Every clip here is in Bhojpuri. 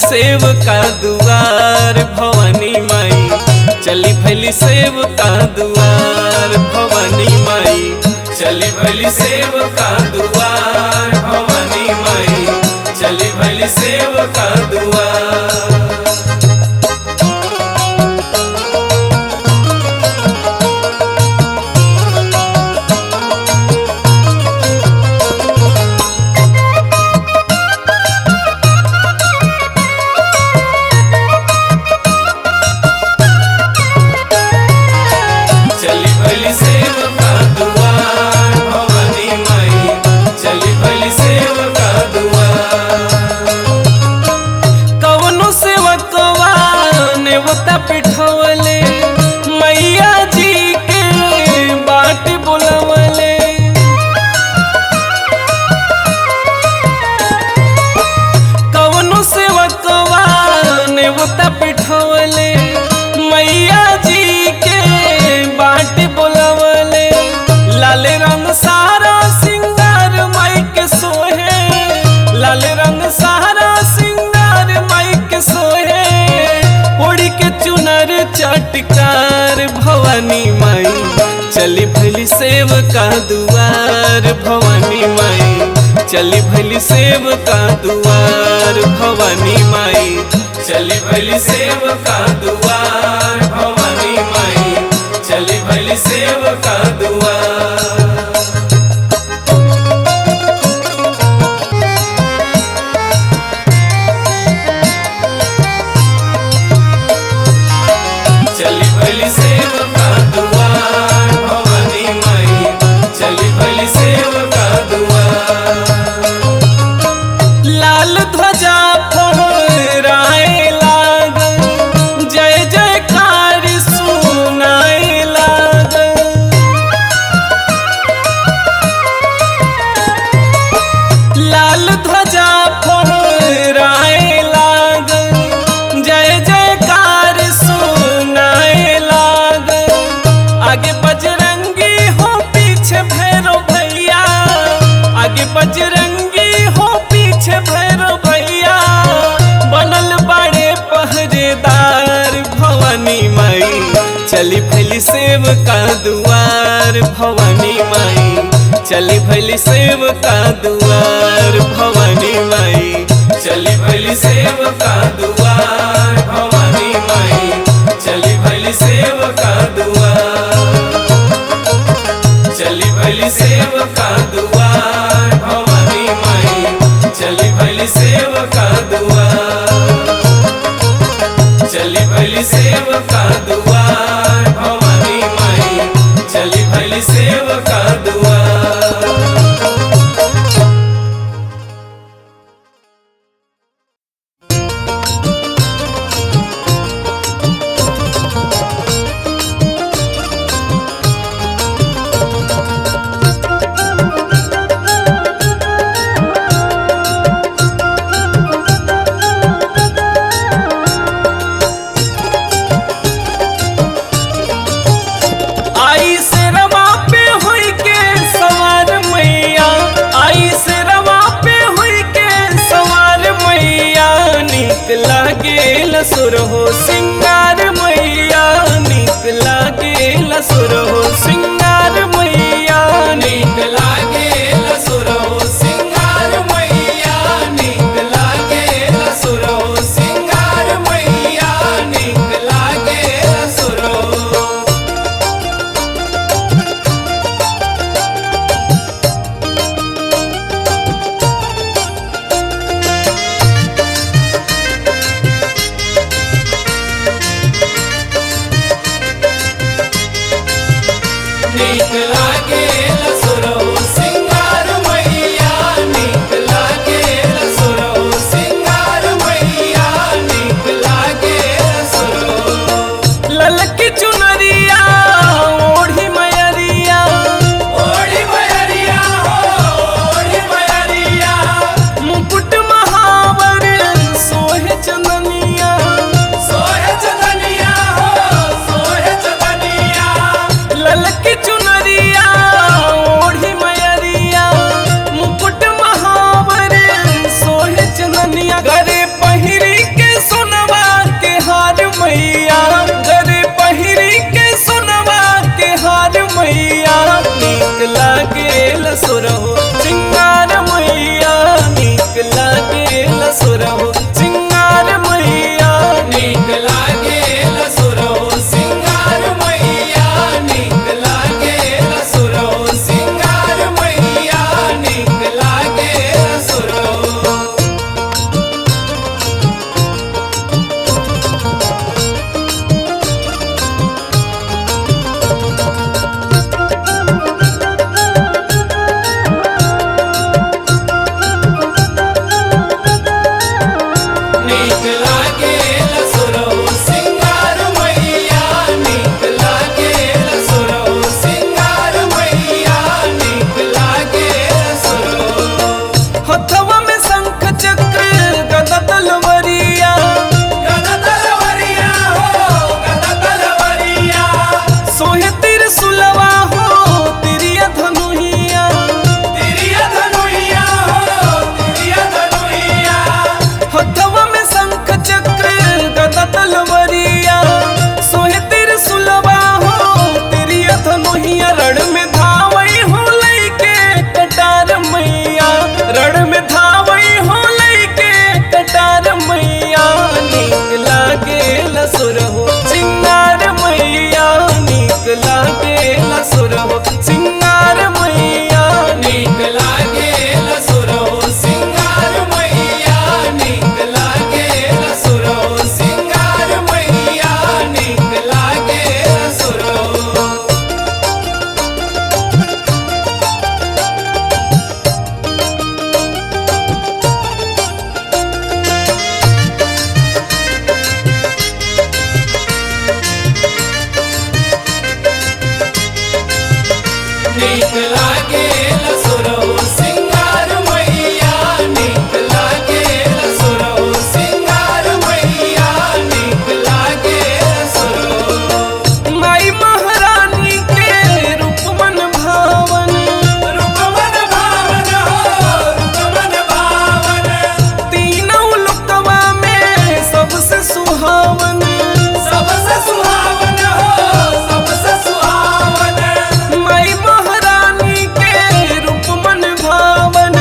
सेव का दुआर भवानी माई, चली भैली सेव का दुआर भवानी माई, चली भैली सेव का दुआर भवानी माई, चली भैली सेव का दुआर। पिठवले मैया जी के बाट बुलवले, कवनो सेवकवा नेवता पिठवले मैया जी के बाट बुलवले। लाल रंग सारा सिंगार माई के सोहे, लाल रंग सारा सिंगार माई के सोहे, ओढ़ी के चुनर चटकार भवानी माई, चली भैली सेव का दुआर भवानी माई, चली भैली सेव का दुआर भवानी माई, चली भैली सेव का दुआर भवानी माई, चली भैली सेव का दुआर। लाल ध्वजा फहराए लागल, जय जयकार सुनाए लागल, लाल ध्वजा फहराए लागल, जय जयकार सुनाए लागल। आगे बजरंगी हो पीछे भैरव भैया, आगे बजरंगी हो पीछे भैरव भैया, बनल बड़े पहरेदार भवानी माई, चली भैली सेव का दुआर भवानी माई, चली भैली सेव का दुआर भवानी माई, चली भैली सेव का दुआर भवानी माई, चली भैली सेव का दुआर, चली भैली सेव का दुआर भवानी माई, चली भैली सेव का दुआर, चली भैली सेव का दुआर भवानी माई, चली भैली सेव का दुआर। सुर हो सिंगार मैया, नीक लागेला सुर हो सिंगार मैया, नीक लागेला सुर हो सिंगार मैया, नीक लागेला सुर हो सिंगार मैया, नीक लागेला सुर हो। नीक लागेला सुर हो नीक लागे लसुरहु सिंगार मैया नीक लागे लसुरहु सिंगार मैया नीक लागे लसुरहु। माई महारानी के रूप मन भावन हो रूप मन भावन तीनों लोकवा में सबसे सुहावन हो सबसे सुहावन। माई महारानी के रूप मन भावन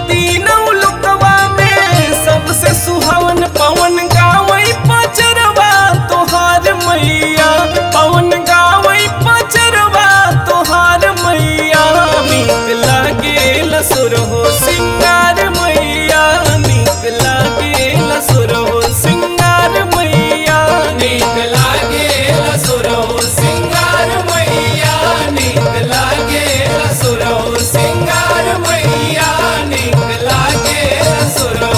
तीनों लोकवा में सबसे सुहावन। पवन गावई पचरवा तोहार मैया पवन गावई पचरवा तोहार मैया नीक लागे लसुरहु सिंगार मैया नीक लागे लसुरहु सिंगार मैया नीक लागे लसुरहु सिंगार मैया नीक लागे लसुरहु सिंगार मैया नीक लागे लसुरहु।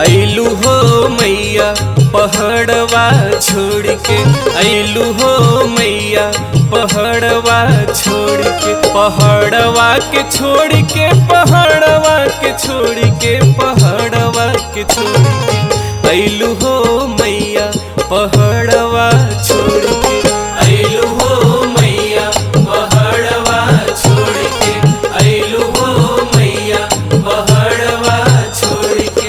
ऐलू हो मैया पहाड़वा छोड़ के ऐलू हो मैया पहाड़वा छोड़ के पहाड़वा के छोड़ के पहाड़वा के छोड़ के पहाड़वा के छोड़ के ऐलू हो मैया पहाड़वा छोड़ के ऐलू हो मैया पहाड़वा छोड़ के ऐलू हो मैया पहाड़वा छोड़ के।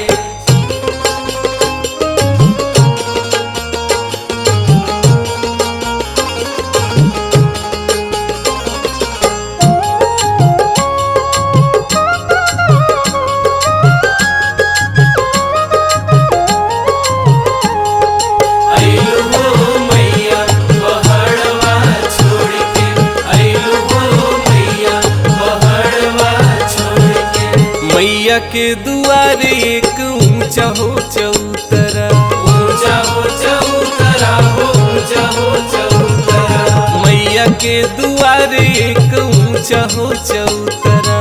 मैया के दुआरे एक ऊंचा हो चौतरा ऊंचा हो चौतरा हो ऊंचा हो चौतरा मैया के दुआरे एक ऊंचा हो चौतरा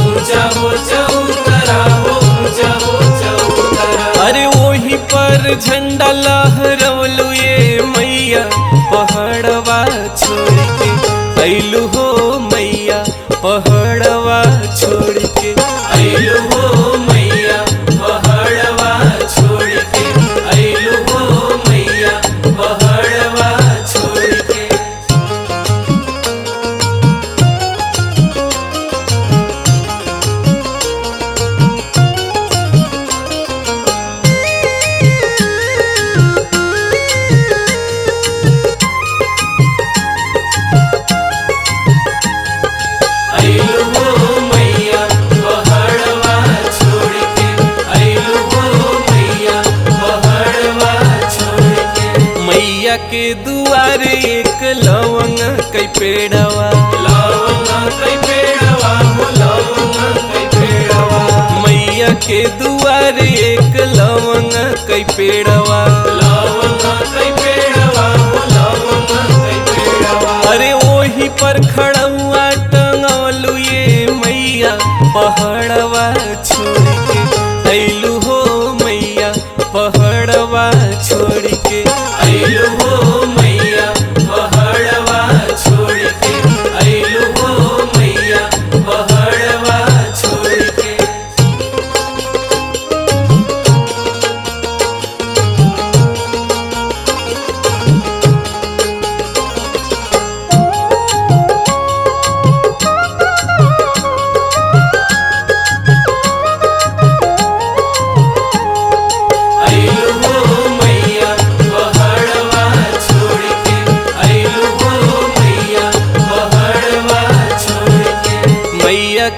ऊंचा हो चौतरा हो ऊंचा हो चौतरा। अरे वहीं पर झंडा लहरवलू ये मैया पहाड़वा छोड़ के ऐलू हो मैया पहाड़वा छोड़ के ऐलू हो मैया पहाड़वा छोड़ के ऐलू हो मैया पहाड़वा छोड़ के। ऐलू हो मैया पहाड़वा छोड़ के ऐलू हो मैया पहाड़वा छोड़ के। मैया के दुआरे एक लवंग कई पेड़वा लवंग कई पेड़वा हो लवंग कई पेड़वा मैया के दुआरे एक लवंग कई पेड़वा लवंग कई पेड़वा हो लवंग कई पेड़वा। अरे वहीं पर खड़ुआ टंगवलू ये मैया पहाड़वा छोड़ के ऐलू हो मैया पहाड़वा छोड़ के ऐलू हो मैया पहाड़वा छोड़ के ऐलू हो मैया पहाड़वा छोड़ के।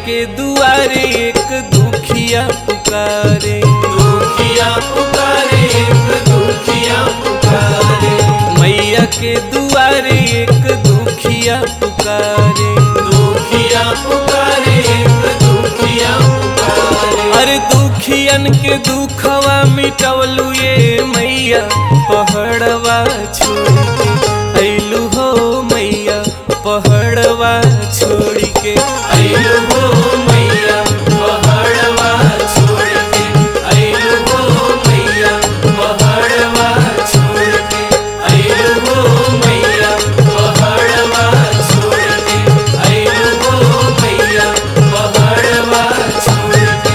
के दुआरे एक दुखिया पुकारे दुखिया पुकारे एक दुखिया पुकारे मैया के दुआरे एक दुखिया पुकारे दुखिया पुकारे एक दुखिया पुकारे। अरे दुखियन के दुखवा मिटवलू ये मैया पहाड़वा छोड़ के अइलू हो मैया पहाड़वा छोड़ के अइलू हो मैया पहाड़वा छोड़ के अइलू हो मैया पहाड़वा छोड़ के अइलू हो मैया पहाड़वा छोड़ के अइलू हो मैया पहाड़वा छोड़ के।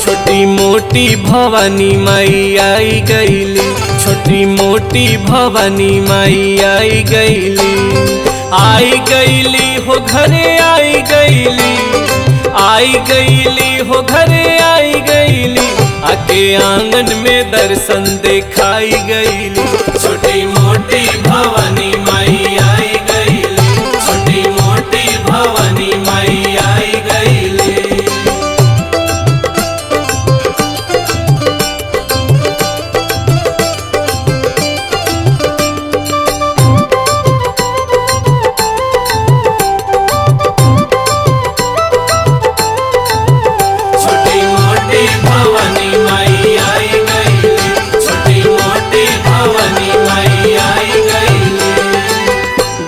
छोटी मोटी भवानी माई आई गईली, छोटी मोटी भवानी माई आई गईली, आई गईली हो घरे आई गईली, आई गईली हो घरे आई गईली, आके आंगन में दर्शन दिखाई गईली। छोटी मोटी भवानी माई आई गईली, छोटी मोटी भवानी माई आई गईली।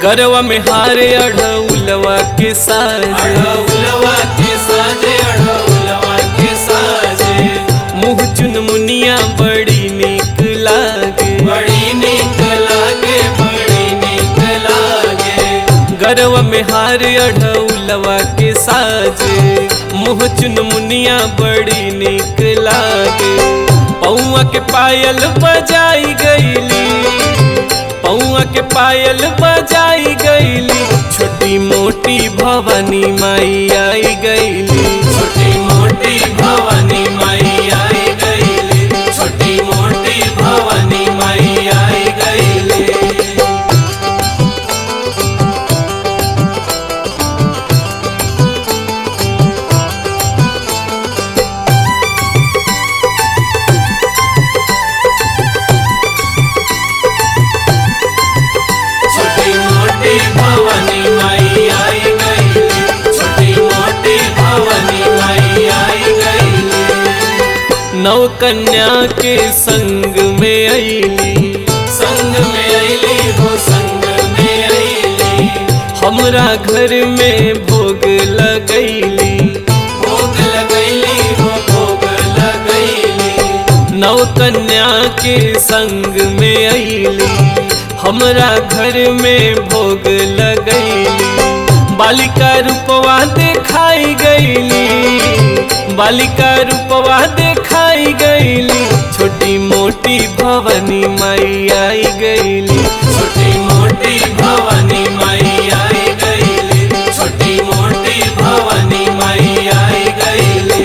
गरवा में हारे अढ़उलवा के साजे, अढ़उलवा के साजे, अढ़उलवा के साजे, मुँह चुन मुनिया बड़ी नीक लागे, बड़ी नीक लागे, बड़ी नीक लागे। गरवा में हारे अढ़उलवा के साजे, मुँह चुन मुनिया बड़ी नीक लागे। पौआ के पायल बजाई गईली, पौआ के पायल बजाई गईली, छोटी मोटी भवानी माई आई गईली, छोटी मोटी भवानी माई आई गईली, छोटी मोटी भवानी माई आई गईली। नव कन्या के संग में अइली, संग में अइली हो संग में अइली, हमरा घर में भोग लगैली, भोग लगैली हो भोग लगैली। नव कन्या के संग में अइली, हमरा घर में भोग लगैली। बालिका रूपवा दिखाई गईली, बालिका रूपवा दिखाई गईली, छोटी मोटी भवानी माई आई गईली, छोटी मोटी भवानी माई आई गईली, छोटी मोटी भवानी माई आई गईली।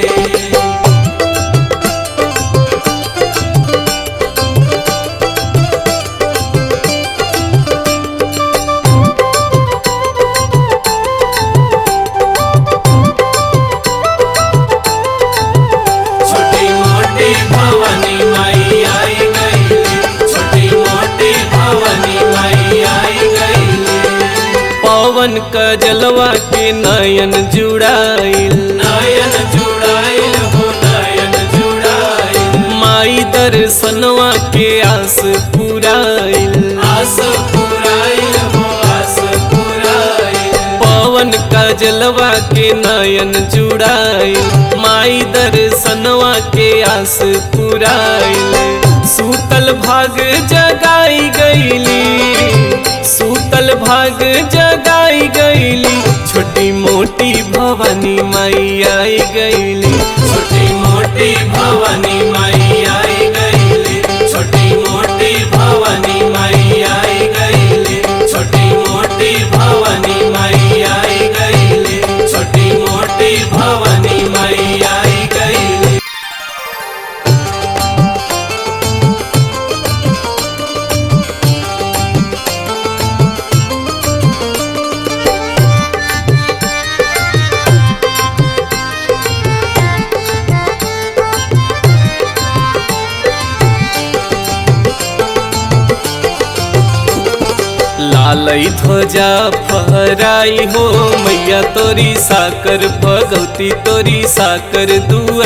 पवन का जलवा के नयन जुड़ाइल, नयन जुड़ाइल हो नयन जुड़ाइल, माई दर्शनवा के आस पुराइल, आस पुराइल हो आस पुराइल। पवन का जलवा के नयन जुड़ाइल, माई दर्शनवा के आस पुराइल। सूतल भाग जगाई गईली, सूतल भाग जगाई गईली, छोटी मोटी भवानी माई आई गईली, छोटी मोटी भवानी माई आई गईली, छोटी मोटी भवानी माई आई गईली, छोटी मोटी भवानी माई आई गईली, छोटी मोटी भवानी माई आई गईली। लालई ध्वजा फहराई हो मैया तोरी साकर भगवती तोरी साकर दुआ